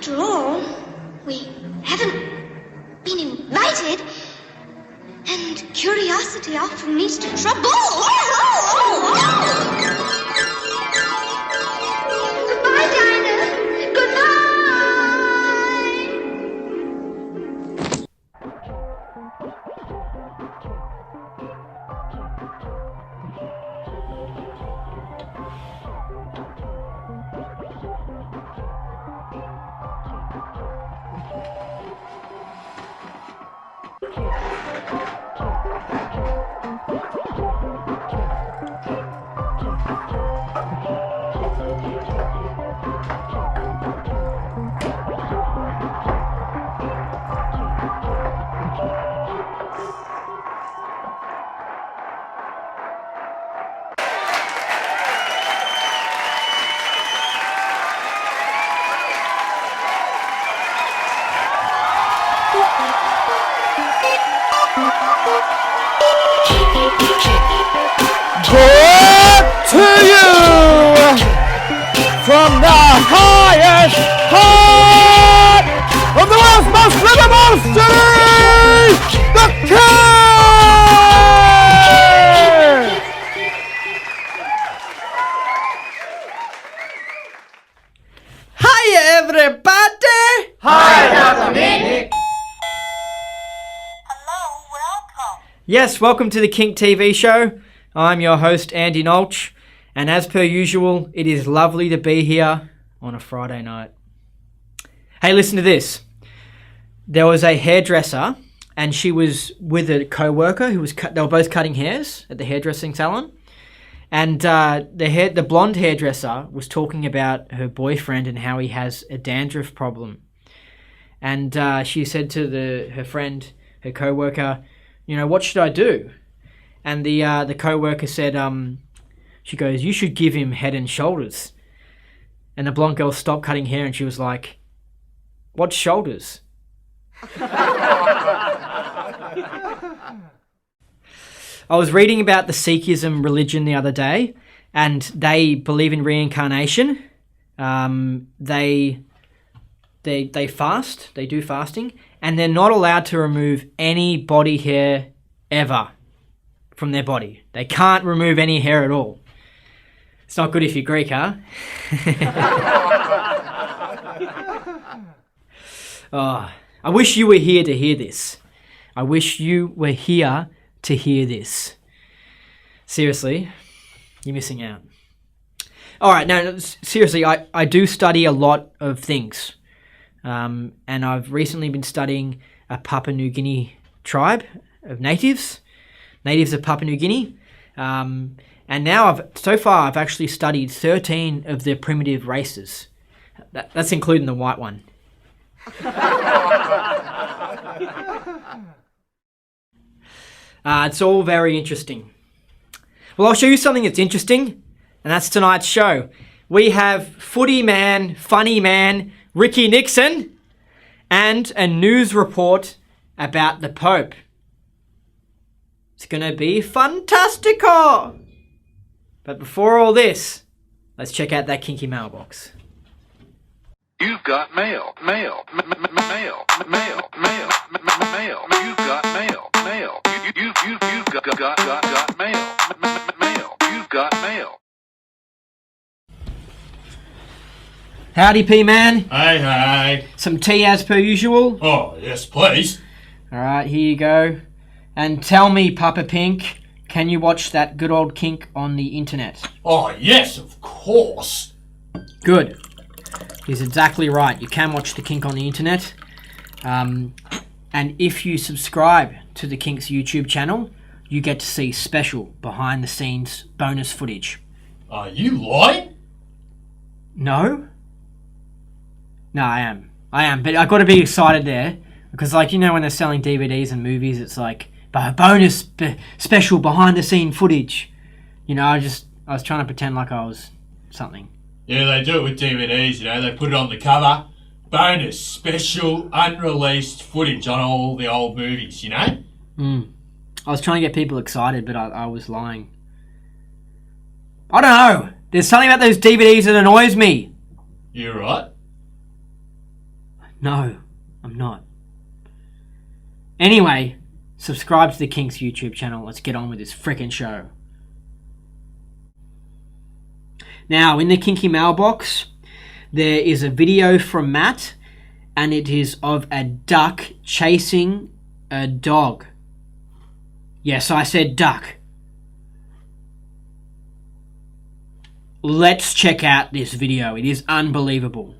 After all, we haven't been invited, and curiosity often leads to trouble. Goodbye, Dinah. Goodbye. Brought to you from the highest heart of the world's most livable city, the King! Hi everybody! Hi Dominic! Hello, welcome. Yes, welcome to the Kink TV show. I'm your host, Andy Nolch, and as per usual, it is lovely to be here on a Friday night. Hey, listen to this. There was a hairdresser, and she was with a co-worker who was they were both cutting hairs at the hairdressing salon, and the blonde hairdresser was talking about her boyfriend and how he has a dandruff problem, and she said to her friend, her co-worker, you know, what should I do? And the co-worker said, she goes, you should give him Head and Shoulders. And the blonde girl stopped cutting hair and she was like, what's shoulders? I was reading about the Sikhism religion the other day, and they believe in reincarnation. They fast, they do fasting, and they're not allowed to remove any body hair ever from their body. They can't remove any hair at all. It's not good if you're Greek, huh? Oh, I wish you were here to hear this. I wish you were here to hear this. Seriously, you're missing out. All right, no, seriously, I do study a lot of things. And I've recently been studying a Papua New Guinea tribe of natives of Papua New Guinea. And now so far I've actually studied 13 of the primitive races. That's including the white one. It's all very interesting. Well, I'll show you something that's interesting, and that's tonight's show. We have footy man, funny man, Ricky Nixon, and a news report about the Pope. It's going to be fantastico! But before all this, let's check out that kinky mailbox. You've got mail, mail, mail, mail, mail, mail. You've got mail, mail. You've got mail, mail. You've got mail. Howdy, P-Man. Hey. Some tea as per usual. Oh, yes, please. All right, here you go. And tell me, Papa Pink, can you watch that good old kink on the internet? Oh, yes, of course. Good. He's exactly right. You can watch the kink on the internet. And if you subscribe to the Kink's YouTube channel, you get to see special behind-the-scenes bonus footage. Are you lying? No? No, I am. But I've got to be excited there. Because, like, you know, when they're selling DVDs and movies, it's like, bonus special behind-the-scene footage. You know, I was trying to pretend like I was something. Yeah, they do it with DVDs, you know. They put it on the cover. Bonus, special, unreleased footage on all the old movies, you know? I was trying to get people excited, but I was lying. I don't know. There's something about those DVDs that annoys me. You right? No, I'm not. Anyway, subscribe to the Kink's YouTube channel. Let's get on with this frickin' show. Now, in the Kinky mailbox, there is a video from Matt, and it is of a duck chasing a dog. Yes, I said duck. Let's check out this video. It is unbelievable.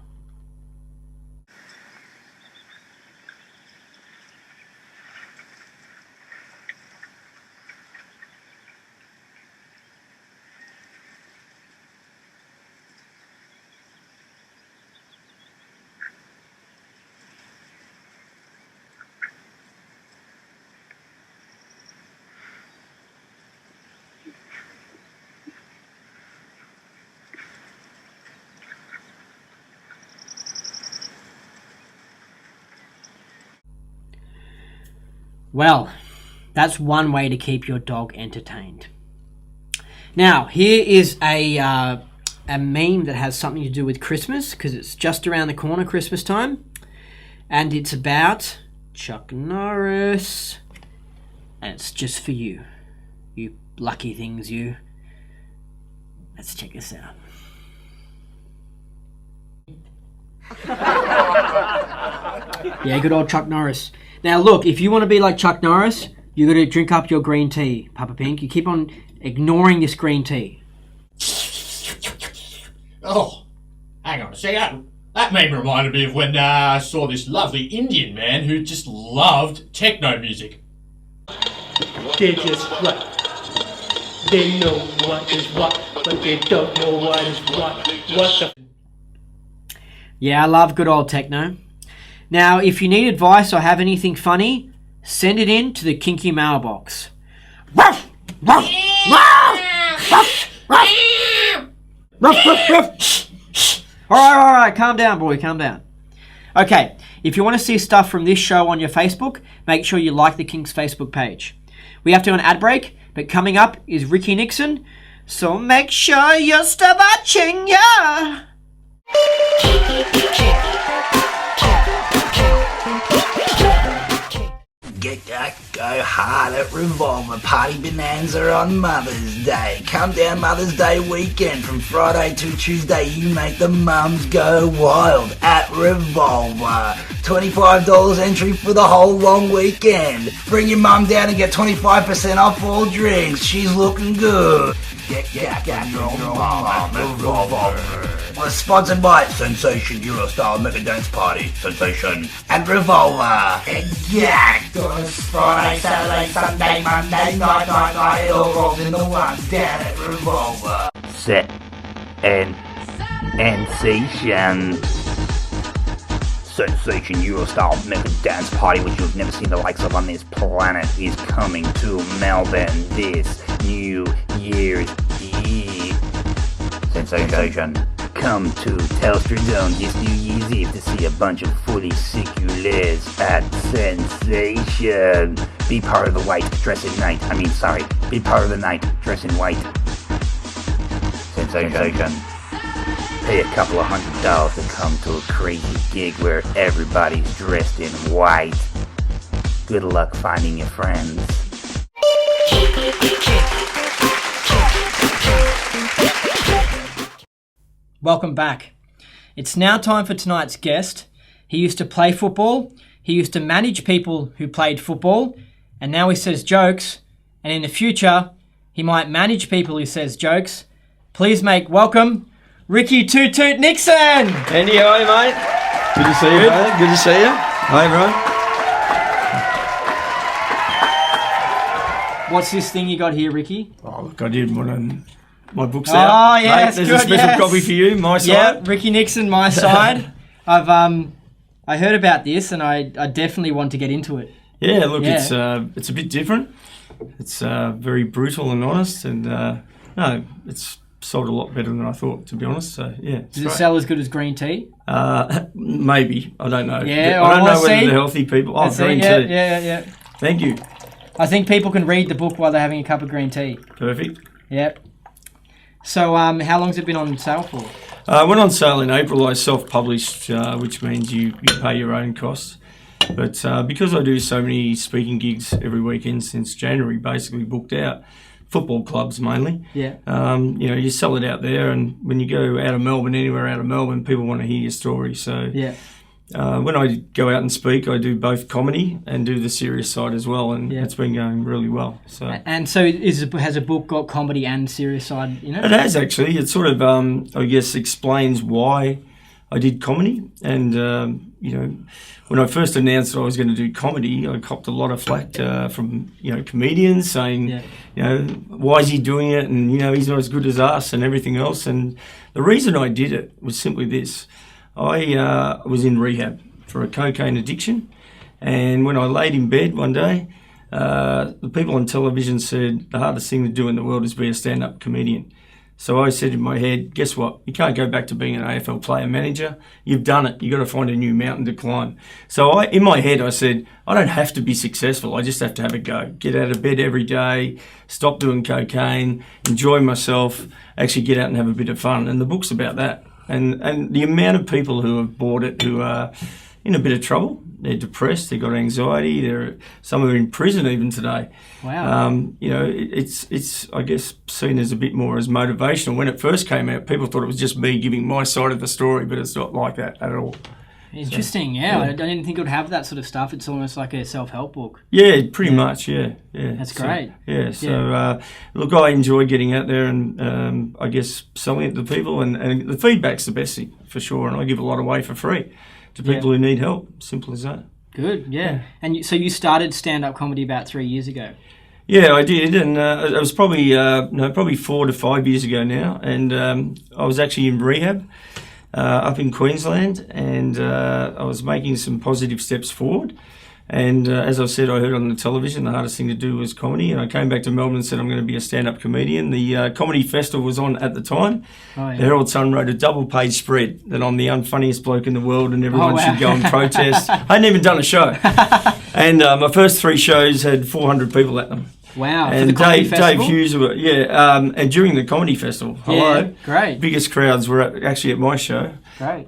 Well, that's one way to keep your dog entertained. Now, here is a meme that has something to do with Christmas, because it's just around the corner, Christmas time. And it's about Chuck Norris. And it's just for you. You lucky things, you. Let's check this out. Yeah, good old Chuck Norris. Now look, if you want to be like Chuck Norris, you got to drink up your green tea, Papa Pink. You keep on ignoring this green tea. Oh, hang on a second. That meme reminded me of when I saw this lovely Indian man who just loved techno music. They're just what? They know what is what, but they don't know what is what. What the... Yeah, I love good old techno. Now, if you need advice or have anything funny, send it in to the Kinky mailbox. Ruff! Ruff! Ruff! Ruff! Ruff! Ruff! Ruff! Ruff! Alright, calm down, boy, calm down. Okay, if you want to see stuff from this show on your Facebook, make sure you like the Kink's Facebook page. We have to do an ad break, but coming up is Ricky Nixon, so make sure you're still watching, yeah! Get that go hard at Revolver Party Bonanza on Mother's Day. Come down Mother's Day weekend from Friday to Tuesday. You make the mums go wild at Revolver. $25 entry for the whole long weekend. Bring your mum down and get 25% off all drinks. She's looking good. Get your mum at Revolver. Was sponsored by Sensation Eurostyle Mega Dance Party, Sensation, and Revolver. Exact! On Friday, Saturday, Sunday, Monday, night, it all rolls into one down at Revolver. Set and Sensation. Sensation Eurostyle Mega Dance Party, which you've never seen the likes of on this planet, is coming to Melbourne this New Year's Eve. Sensation. Come to Telstra Zone this New Year's Eve to see a bunch of fully seculars at Sensation. Be part of the white, dress in night. Be part of the night, dress in white. Sensation. Pay a couple of $100 to come to a crazy gig where everybody's dressed in white. Good luck finding your friends. Welcome back. It's now time for tonight's guest. He used to play football, he used to manage people who played football, and now he says jokes, and in the future, he might manage people who says jokes. Please make welcome Ricky Toot Toot Nixon! Andy, how are you, mate? Good to see you, brother. Good to see you. Hi, everyone. What's this thing you got here, Ricky? Oh, look, I did one. My book's Oh, out. yes, Mate, there's good, a special yes. copy for you, my side. Yeah, Ricky Nixon, my side. I heard about this and I definitely want to get into it. Yeah, look, Yeah. it's a bit different. It's very brutal and honest, and no, it's sold a lot better than I thought, to be honest. So yeah, Does it sell as good as green tea? Maybe, I don't know. Yeah, I don't know whether see. they're healthy people. Oh, Let's see, green tea. Yeah. Thank you. I think people can read the book while they're having a cup of green tea. Perfect. Yep. So, how long's it been on sale for? Went on sale in April. I self-published, which means you pay your own costs. But because I do so many speaking gigs every weekend since January, basically booked out, football clubs mainly. Yeah. You sell it out there, and when you go out of Melbourne, anywhere out of Melbourne, people want to hear your story. So Yeah. when I go out and speak, I do both comedy and do the serious side as well, and it's been going really well. So. And so has a book got comedy and serious side, you know? It has, actually. It sort of, I guess, explains why I did comedy. And, when I first announced that I was going to do comedy, I copped a lot of flack from, comedians saying, why is he doing it? And, he's not as good as us and everything else. And the reason I did it was simply this. I was in rehab for a cocaine addiction. And when I laid in bed one day, the people on television said the hardest thing to do in the world is be a stand-up comedian. So I said in my head, guess what? You can't go back to being an AFL player manager. You've done it. You've got to find a new mountain to climb. So in my head, I said, I don't have to be successful. I just have to have a go. Get out of bed every day, stop doing cocaine, enjoy myself, actually get out and have a bit of fun. And the book's about that. And the amount of people who have bought it who are in a bit of trouble, they're depressed, they've got anxiety, some are in prison even today. Wow. It's I guess seen as a bit more as motivational. When it first came out, people thought it was just me giving my side of the story, but it's not like that at all. Interesting, yeah. I didn't think it would have that sort of stuff. It's almost like a self-help book. Yeah, pretty much, yeah. That's great. Look, I enjoy getting out there and I guess selling it to people, and the feedback's the best thing, for sure, and I give a lot away for free to people who need help. Simple as that. Good, yeah. And so you started stand-up comedy about 3 years ago? Yeah, I did, and it was probably 4 to 5 years ago now, and I was actually in rehab up in Queensland, and I was making some positive steps forward. And as I said, I heard on the television the hardest thing to do was comedy, and I came back to Melbourne and said I'm going to be a stand-up comedian. The Comedy Festival was on at the time. Oh, yeah. The Herald Sun wrote a double-page spread that I'm the unfunniest bloke in the world and everyone should go and protest. I hadn't even done a show. And my first 3 shows had 400 people at them. Wow, and for the Comedy Festival? Dave Hughes, and during the Comedy Festival, great. Biggest crowds were actually at my show. Great.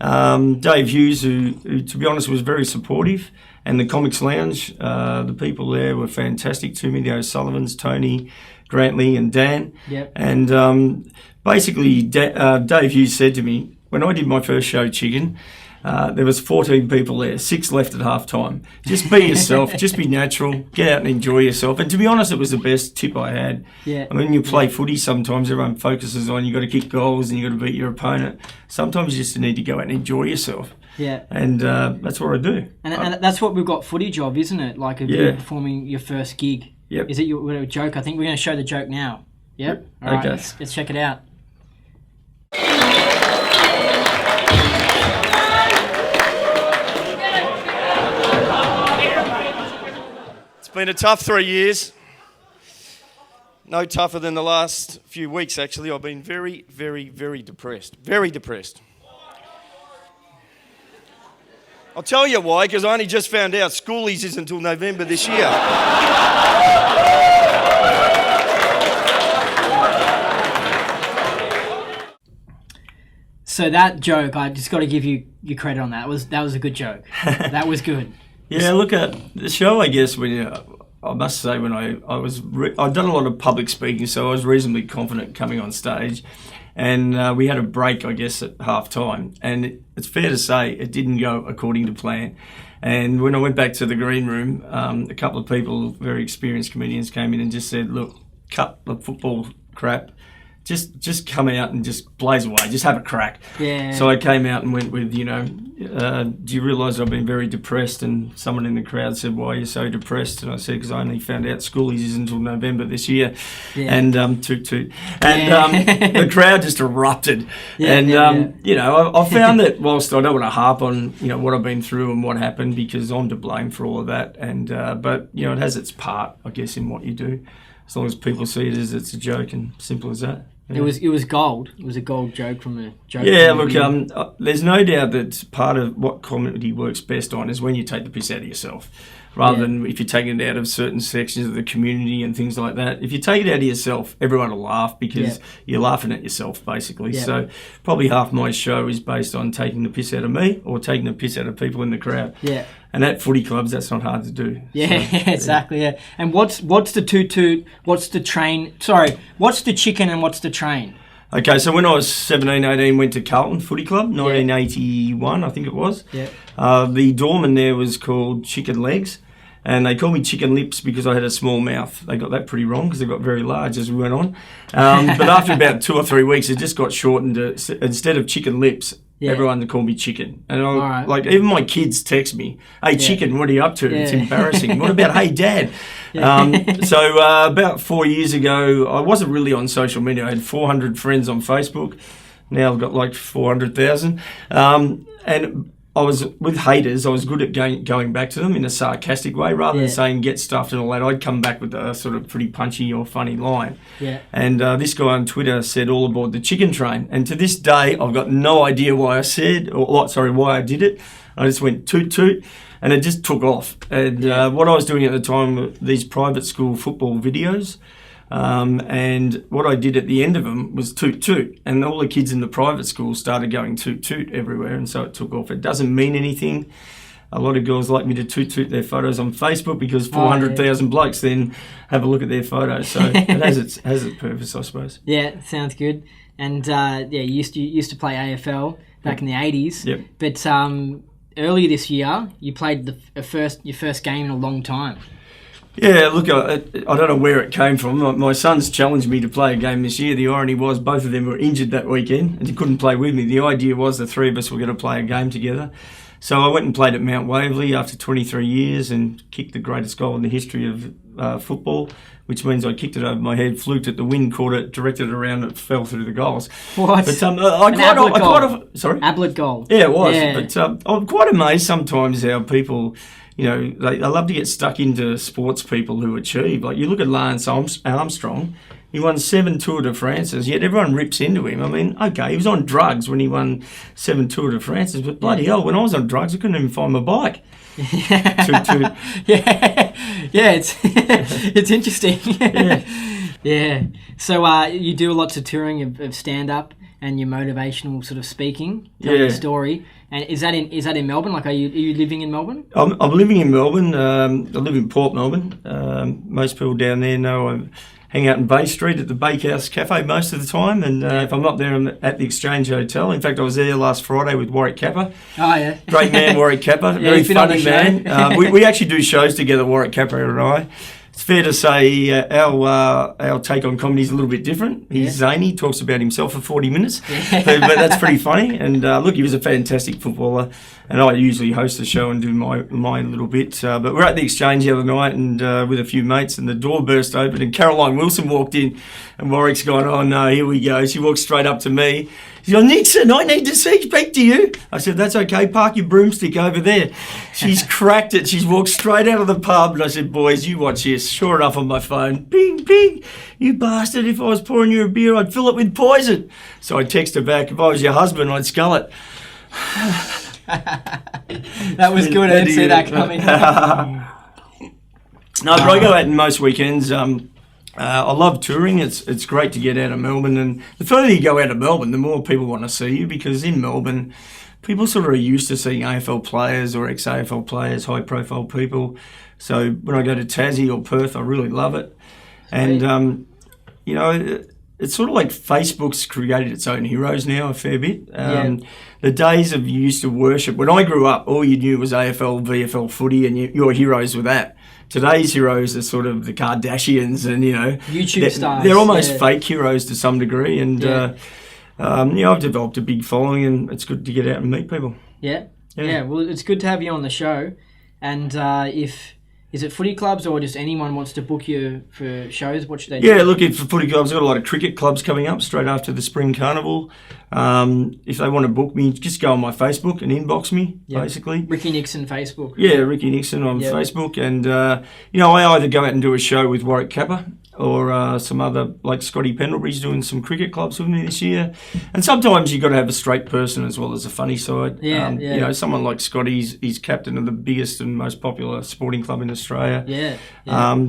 Dave Hughes, who to be honest was very supportive, and the Comics Lounge, the people there were fantastic to me. The O'Sullivans, Tony, Grantley, and Dan. Yep. And basically, Dave Hughes said to me when I did my first show, Chicken. There was 14 people there, 6 left at half time. Just be yourself, just be natural, get out and enjoy yourself. And to be honest, it was the best tip I had. Yeah. I mean, you play footy sometimes, everyone focuses on you got to kick goals and you got to beat your opponent. Sometimes you just need to go out and enjoy yourself. Yeah. And that's what I do. And that's what we've got footage of, isn't it? Like of you performing your first gig. Yep. Is it your joke? I think we're going to show the joke now. Yep. All right, let's check it out. Been a tough 3 years. No tougher than the last few weeks, actually. I've been very, very, very depressed. Very depressed. I'll tell you why, because I only just found out schoolies isn't until November this year. So that joke, I just got to give you credit on that. That was a good joke. That was good. Yeah, look at the show. I guess I must say when I'd done a lot of public speaking, so I was reasonably confident coming on stage, and we had a break, I guess, at half time, and it's fair to say it didn't go according to plan. And when I went back to the green room, a couple of people, very experienced comedians, came in and just said, "Look, cut the football crap. Just come out and just blaze away. Just have a crack." Yeah. So I came out and went with, do you realise I've been very depressed? And someone in the crowd said, "Why are you so depressed?" And I said, "Because I only found out schoolies is until November this year." Yeah. And toot. And the crowd just erupted. I found that whilst I don't want to harp on, what I've been through and what happened, because I'm to blame for all of that. And but it has its part, I guess, in what you do. As long as people see it as it's a joke, and simple as that. It was gold. It was a gold joke from a joke. Yeah, look, comedian. there's no doubt that part of what comedy works best on is when you take the piss out of yourself, rather than if you're taking it out of certain sections of the community and things like that. If you take it out of yourself, everyone will laugh because you're laughing at yourself, basically. Yeah. So probably half my show is based on taking the piss out of me or taking the piss out of people in the crowd. Yeah. And at footy clubs, that's not hard to do. Yeah, So, exactly. Yeah. And what's the toot? What's the train? Sorry, what's the chicken and what's the train? Okay, so when I was 17, 18, went to Carlton Footy Club, 1981, I think it was. Yeah. The doorman there was called Chicken Legs, and they called me Chicken Lips because I had a small mouth. They got that pretty wrong because they got very large as we went on. But after about 2 or 3 weeks, it just got shortened to, instead of Chicken Lips, everyone called me Chicken. And like even my kids text me, "Hey, Chicken, what are you up to?" It's embarrassing. What about, "Hey, Dad"? So about 4 years ago, I wasn't really on social media. I had 400 friends on Facebook. Now I've got like 400,000. And I was with haters. I was good at going back to them in a sarcastic way, rather than saying "get stuffed" and all that. I'd come back with a sort of pretty punchy or funny line. Yeah. And this guy on Twitter said, "All aboard the chicken train." And to this day, I've got no idea why I said, why I did it. I just went toot toot, and it just took off. And what I was doing at the time were these private school football videos. And what I did at the end of them was toot toot, and all the kids in the private school started going toot toot everywhere, and so it took off. It doesn't mean anything. A lot of girls like me to toot toot their photos on Facebook because 400,000 blokes then have a look at their photos. So it has its purpose, I suppose. Yeah, sounds good. And you used to play AFL back in the 80s. Yep. But earlier this year, you played your first game in a long time. Yeah, look, I don't know where it came from. My sons challenged me to play a game this year. The irony was both of them were injured that weekend and they couldn't play with me. The idea was the three of us were going to play a game together. So I went and played at Mount Waverley after 23 years and kicked the greatest goal in the history of football, which means I kicked it over my head, fluked it, the wind caught it, directed it around, it fell through the goals. What? But Sorry? Ablet goal. Yeah, it was. Yeah. But I'm quite amazed sometimes how people... they love to get stuck into sports people who achieve. Like, you look at Lance Armstrong, he won 7 Tour de France's, yet everyone rips into him. I mean, okay, he was on drugs when he won 7 Tour de France's, but bloody hell, when I was on drugs, I couldn't even find my bike. Yeah, it's interesting. Yeah. So you do lots of touring of stand-up and your motivational sort of speaking, telling a story. And is that in Melbourne? Like, are you living in Melbourne? I'm living in Melbourne. I live in Port Melbourne. Most people down there know I hang out in Bay Street at the Bakehouse Cafe most of the time. And if I'm not there, I'm at the Exchange Hotel. In fact, I was there last Friday with Warwick Capper. Oh, yeah. Great man, Warwick Capper. Very funny man. We actually do shows together, Warwick Capper and I. It's fair to say our take on comedy is a little bit different. He's zany, talks about himself for 40 minutes, but that's pretty funny. And look, he was a fantastic footballer, and I usually host the show and do my little bit. But we're at the Exchange the other night and with a few mates, and the door burst open, and Caroline Wilson walked in, and Warwick's gone, "Oh no, here we go." She walked straight up to me. She goes, "Nixon, I need to speak to you." I said, "That's okay, park your broomstick over there." She's cracked it. She's walked straight out of the pub, and I said, "Boys, you watch this." Sure enough, on my phone, "Ping, ping, you bastard, if I was pouring you a beer, I'd fill it with poison." So I text her back, "If I was your husband, I'd scull it." That was good. I didn't see that coming. No, but I go out most weekends. I love touring. It's great to get out of Melbourne, and the further you go out of Melbourne, the more people want to see you, because in Melbourne, people sort of are used to seeing AFL players or ex-AFL players, high-profile people. So when I go to Tassie or Perth, I really love it. And, it's sort of like Facebook's created its own heroes now a fair bit. The days of you used to worship, when I grew up, all you knew was AFL, VFL footy, and your heroes were that. Today's heroes are sort of the Kardashians and, YouTube stars. They're almost fake heroes to some degree. And, I've developed a big following, and it's good to get out and meet people. Yeah. Well, it's good to have you on the show. And is it footy clubs or just anyone wants to book you for shows? What should they do? Yeah, look, for footy clubs, I've got a lot of cricket clubs coming up straight after the Spring Carnival. If they want to book me, just go on my Facebook and inbox me, basically. Ricky Nixon Facebook. Yeah, Ricky Nixon on Facebook. And, I either go out and do a show with Warwick Capper, or some other, like Scotty Pendlebury's doing some cricket clubs with me this year. And sometimes you've got to have a straight person as well as a funny side. Yeah. You know, someone like Scotty's, he's captain of the biggest and most popular sporting club in Australia. Yeah.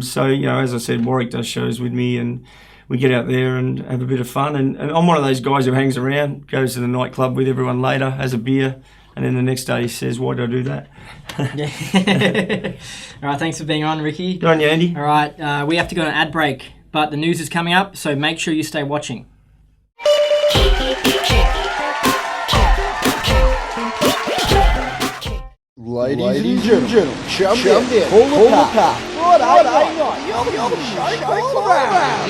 So, you know, as I said, Warwick does shows with me and we get out there and have a bit of fun. And I'm one of those guys who hangs around, goes to the nightclub with everyone later, has a beer, and then the next day he says, why did I do that? All right, thanks for being on, Ricky. Good on you, Andy. All right, we have to go on an ad break, but the news is coming up, so make sure you stay watching. Ladies and gentlemen, chum in, pull the car. You're the show all around.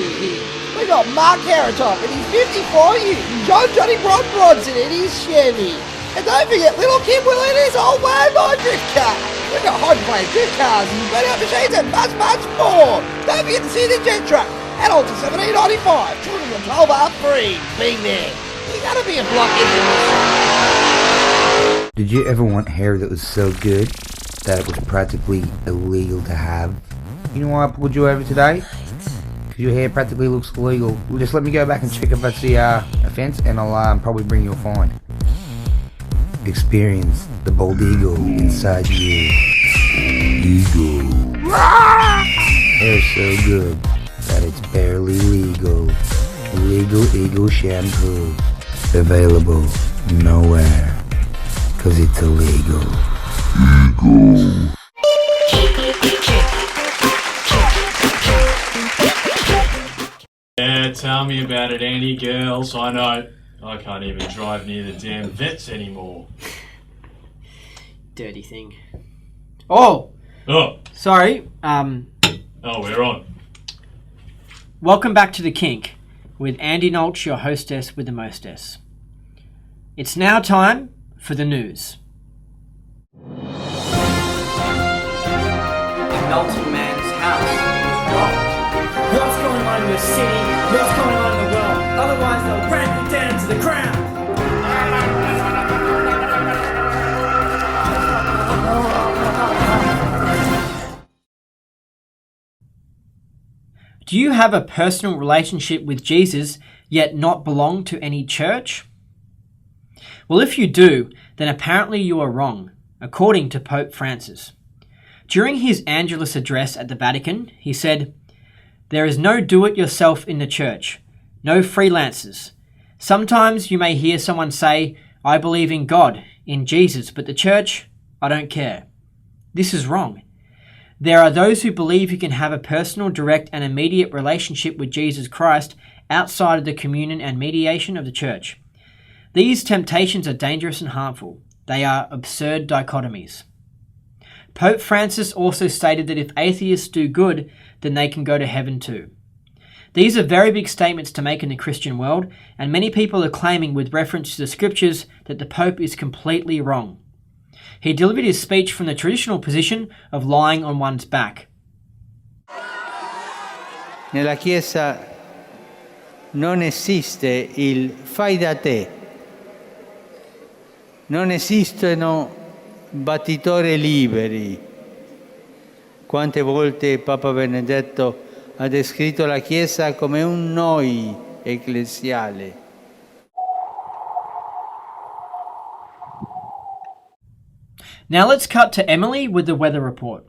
We got Mark Harritop and his 54 years, John Johnny Bronson and his Chevy. And don't forget little Kim Will and his old man my drift car. We've got hot plane drift cars, burnout machines and much more. Don't forget to see the jet truck at Alta 1795, children of 12 are free. Being there, you gotta be a block in the Did you ever want hair that was so good that it was practically illegal to have? You know why I pulled you over today? Because your hair practically looks illegal. Well, just let me go back and check if that's the offence, and I'll probably bring you a fine. Experience the bald eagle inside you. Eagle. Hair so good that it's barely legal. Legal Eagle shampoo. Available nowhere. 'Cause it's illegal. Eagle. Yeah, tell me about it, Andy. Girls, I know. I can't even drive near the damn vets anymore. Dirty thing. Oh! Oh, Sorry. we're on. Welcome back to The Kink with Andy Nolch, your hostess with the mostess. It's now time for the news. A melting man's house was robbed. What's going on in the city? What's going on in the world? Otherwise they'll ramp you down to the ground. Do you have a personal relationship with Jesus yet not belong to any church? Well, if you do, then apparently you are wrong, according to Pope Francis. During his Angelus address at the Vatican, he said, "There is no do-it-yourself in the church, no freelancers. Sometimes you may hear someone say, 'I believe in God, in Jesus, but the church, I don't care.' This is wrong. There are those who believe you can have a personal, direct, and immediate relationship with Jesus Christ outside of the communion and mediation of the church. These temptations are dangerous and harmful. They are absurd dichotomies." Pope Francis also stated that if atheists do good, then they can go to heaven too. These are very big statements to make in the Christian world, and many people are claiming with reference to the scriptures that the Pope is completely wrong. He delivered his speech from the traditional position of lying on one's back. Nella Chiesa non esiste il fai da te, non esistono battitori liberi. Quante volte Papa Benedetto ha descritto la Chiesa come un noi ecclesiale. Now let's cut to Emily with the weather report.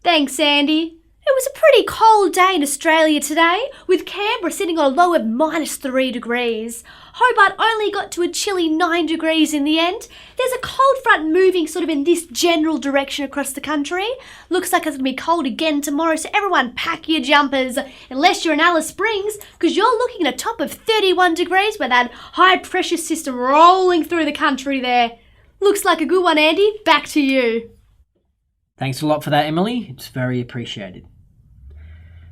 Thanks, Andy. It was a pretty cold day in Australia today, with Canberra sitting on a low of -3 degrees. Hobart only got to a chilly 9 degrees in the end. There's a cold front moving sort of in this general direction across the country. Looks like it's going to be cold again tomorrow, so everyone pack your jumpers, unless you're in Alice Springs, because you're looking at a top of 31 degrees with that high pressure system rolling through the country there. Looks like a good one, Andy. Back to you. Thanks a lot for that, Emily. It's very appreciated.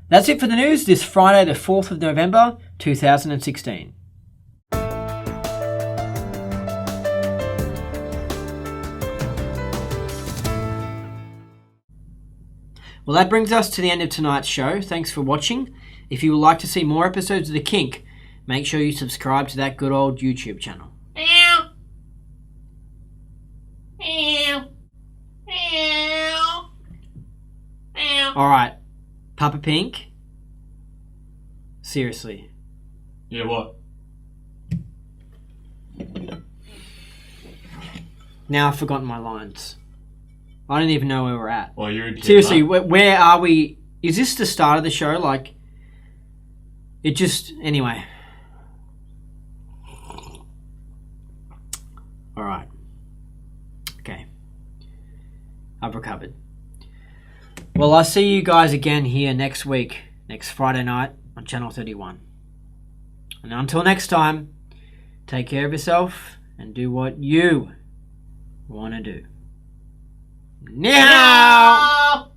That's it for the news this Friday, the 4th of November, 2016. Well, that brings us to the end of tonight's show. Thanks for watching. If you would like to see more episodes of The Kink, make sure you subscribe to that good old YouTube channel. Alright, Papa Pink, Seriously. Yeah, what? Now I've forgotten my lines. I don't even know where we're at. Well, you're in Seriously, where are we? Is this the start of the show? Like, it just... Anyway. Alright. Okay. I've recovered. Well, I'll see you guys again here next week. Next Friday night on Channel 31. And until next time, take care of yourself and do what you want to do. Meow!